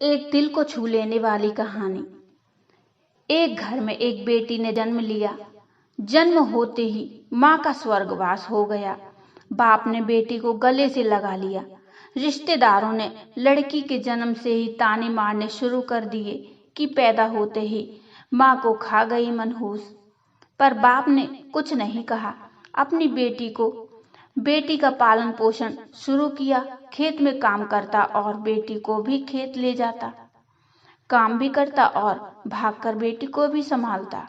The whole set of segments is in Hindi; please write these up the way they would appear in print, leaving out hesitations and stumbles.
एक दिल को छू लेने वाली कहानी। एक घर में एक बेटी ने जन्म लिया। जन्म होते ही माँ का स्वर्गवास हो गया। बाप ने बेटी को गले से लगा लिया। रिश्तेदारों ने लड़की के जन्म से ही ताने मारने शुरू कर दिए कि पैदा होते ही माँ को खा गई मनहूस। पर बाप ने कुछ नहीं कहा। अपनी बेटी का पालन पोषण शुरू किया। खेत में काम करता और बेटी को भी खेत ले जाता। काम भी करता और भागकर बेटी को भी संभालता।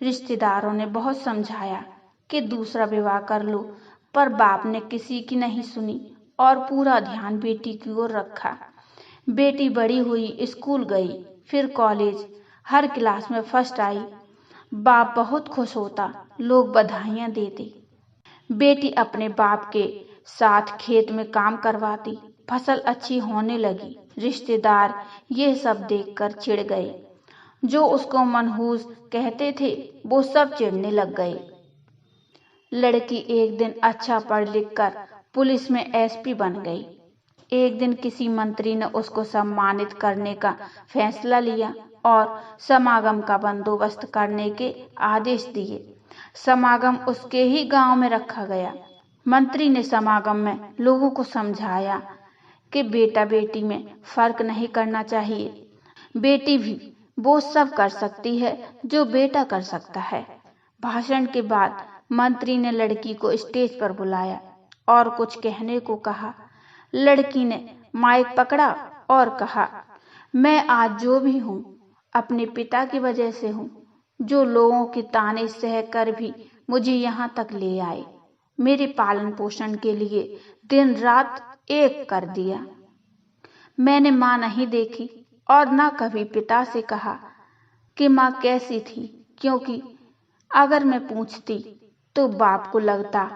रिश्तेदारों ने बहुत समझाया कि दूसरा विवाह कर लो, पर बाप ने किसी की नहीं सुनी और पूरा ध्यान बेटी की ओर रखा। बेटी बड़ी हुई, स्कूल गई, फिर कॉलेज, हर क्लास में फर्स्ट आई। बाप बहुत खुश होता, लोग बधाइयां देते। बेटी अपने बाप के साथ खेत में काम करवाती, फसल अच्छी होने लगी। रिश्तेदार ये सब देखकर चिढ़ गए। जो उसको मनहूस कहते थे वो सब चिढ़ने लग गए। लड़की एक दिन अच्छा पढ़ लिख कर पुलिस में एसपी बन गई। एक दिन किसी मंत्री ने उसको सम्मानित करने का फैसला लिया और समागम का बंदोबस्त करने के आदेश दिए। समागम उसके ही गांव में रखा गया। मंत्री ने समागम में लोगों को समझाया कि बेटा बेटी में फर्क नहीं करना चाहिए। बेटी भी वो सब कर सकती है जो बेटा कर सकता है। भाषण के बाद मंत्री ने लड़की को स्टेज पर बुलाया और कुछ कहने को कहा। लड़की ने माइक पकड़ा और कहा, मैं आज जो भी हूँ अपने पिता की वजह से हूँ, जो लोगों की ताने सह कर भी मुझे यहाँ तक ले आए। मेरे पालन पोषण के लिए दिन रात एक कर दिया। मैंने माँ नहीं देखी और न कभी पिता से कहा कि माँ कैसी थी, क्योंकि अगर मैं पूछती तो बाप को लगता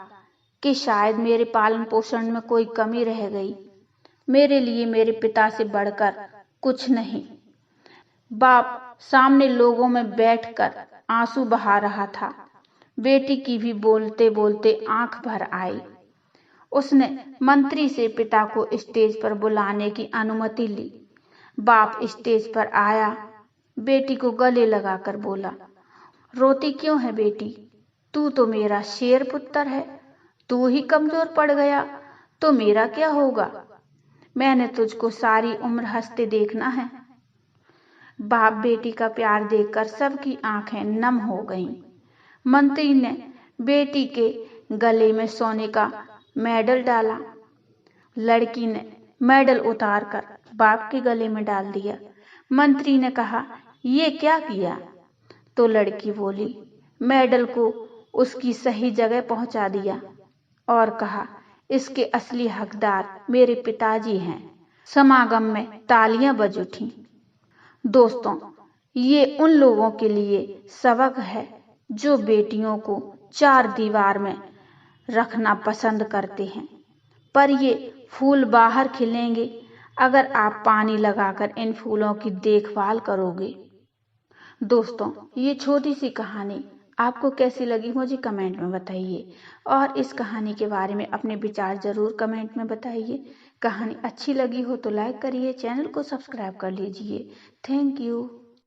कि शायद मेरे पालन पोषण में कोई कमी रह गई। मेरे लिए मेरे पिता से बढ़कर कुछ नहीं। बाप सामने लोगों में बैठकर आंसू बहा रहा था। बेटी की भी बोलते बोलते आंख भर आई। उसने मंत्री से पिता को स्टेज पर बुलाने की अनुमति ली। बाप स्टेज पर आया, बेटी को गले लगाकर बोला, रोती क्यों है बेटी? तू तो मेरा शेर पुत्र है। तू ही कमजोर पड़ गया तो मेरा क्या होगा? मैंने तुझको सारी उम्र हंसते देखना है। बाप बेटी का प्यार देखकर सबकी आंखें नम हो गईं। मंत्री ने बेटी के गले में सोने का मेडल डाला। लड़की ने मेडल उतारकर बाप के गले में डाल दिया। मंत्री ने कहा, ये क्या किया? तो लड़की बोली, मेडल को उसकी सही जगह पहुंचा दिया और कहा, इसके असली हकदार मेरे पिताजी हैं। समागम में तालियां बज उठी। दोस्तों, ये उन लोगों के लिए सबक है जो बेटियों को चार दीवार में रखना पसंद करते हैं, पर ये फूल बाहर खिलेंगे अगर आप पानी लगाकर इन फूलों की देखभाल करोगे। दोस्तों, ये छोटी सी कहानी आपको कैसी लगी मुझे कमेंट में बताइए और इस कहानी के बारे में अपने विचार जरूर कमेंट में बताइए। कहानी अच्छी लगी हो तो लाइक करिए, चैनल को सब्सक्राइब कर लीजिए। Thank you.